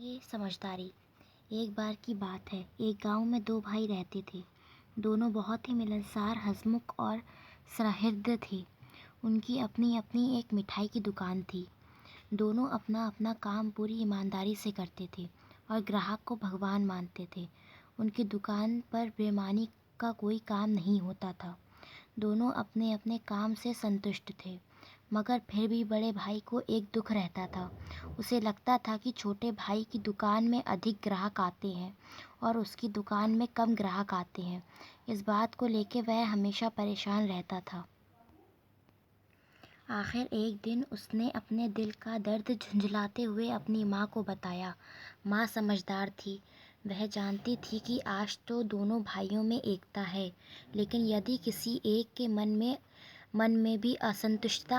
ये समझदारी। एक बार की बात है, एक गांव में दो भाई रहते थे। दोनों बहुत ही मिलनसार, हंसमुख और सहृदय थे। उनकी अपनी अपनी एक मिठाई की दुकान थी। दोनों अपना अपना काम पूरी ईमानदारी से करते थे और ग्राहक को भगवान मानते थे। उनकी दुकान पर बेईमानी का कोई काम नहीं होता था। दोनों अपने अपने काम से संतुष्ट थे, मगर फिर भी बड़े भाई को एक दुख रहता था। उसे लगता था कि छोटे भाई की दुकान में अधिक ग्राहक आते हैं और उसकी दुकान में कम ग्राहक आते हैं। इस बात को लेकर वह हमेशा परेशान रहता था। आखिर एक दिन उसने अपने दिल का दर्द झुंझलाते हुए अपनी माँ को बताया। माँ समझदार थी। वह जानती थी कि आज तो दोनों भाइयों में एकता है, लेकिन यदि किसी एक के मन में भी असंतुष्टता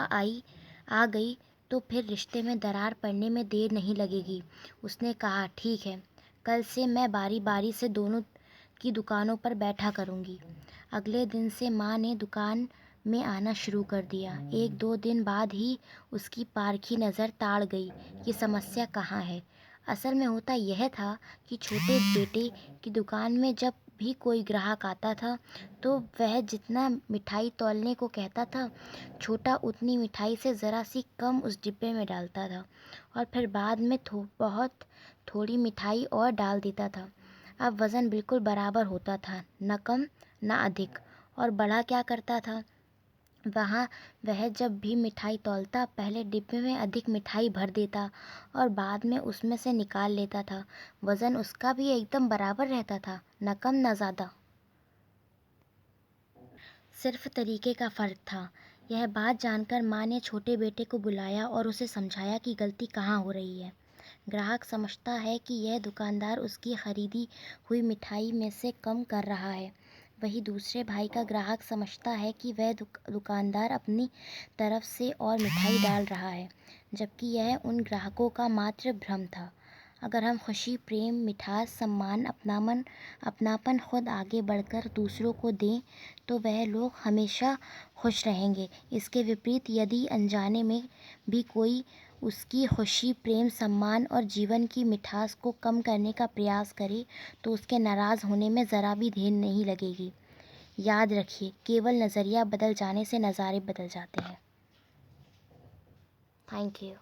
आ गई तो फिर रिश्ते में दरार पड़ने में देर नहीं लगेगी। उसने कहा, ठीक है, कल से मैं बारी बारी से दोनों की दुकानों पर बैठा करूँगी। अगले दिन से माँ ने दुकान में आना शुरू कर दिया। एक दो दिन बाद ही उसकी पारखी नज़र ताड़ गई कि समस्या कहाँ है। असल में होता यह था कि छोटे बेटे की दुकान में जब भी कोई ग्राहक आता था तो वह जितना मिठाई तौलने को कहता था, छोटा उतनी मिठाई से ज़रा सी कम उस डिब्बे में डालता था और फिर बाद में बहुत थोड़ी मिठाई और डाल देता था। अब वज़न बिल्कुल बराबर होता था, न कम न अधिक। और बड़ा क्या करता था, वह जब भी मिठाई तौलता पहले डिब्बे में अधिक मिठाई भर देता और बाद में उसमें से निकाल लेता था। वज़न उसका भी एकदम बराबर रहता था, न कम न ज़्यादा। सिर्फ तरीके का फ़र्क था। यह बात जानकर माँ ने छोटे बेटे को बुलाया और उसे समझाया कि गलती कहाँ हो रही है। ग्राहक समझता है कि यह दुकानदार उसकी खरीदी हुई मिठाई में से कम कर रहा है। वही दूसरे भाई का ग्राहक समझता है कि वह दुकानदार अपनी तरफ से और मिठाई डाल रहा है, जबकि यह उन ग्राहकों का मात्र भ्रम था। अगर हम खुशी, प्रेम, मिठास, सम्मान, अपनापन खुद आगे बढ़कर दूसरों को दें तो वह लोग हमेशा खुश रहेंगे। इसके विपरीत यदि अनजाने में भी कोई उसकी खुशी, प्रेम, सम्मान और जीवन की मिठास को कम करने का प्रयास करे तो उसके नाराज़ होने में ज़रा भी देर नहीं लगेगी। याद रखिए, केवल नज़रिया बदल जाने से नज़ारे बदल जाते हैं। Thank you.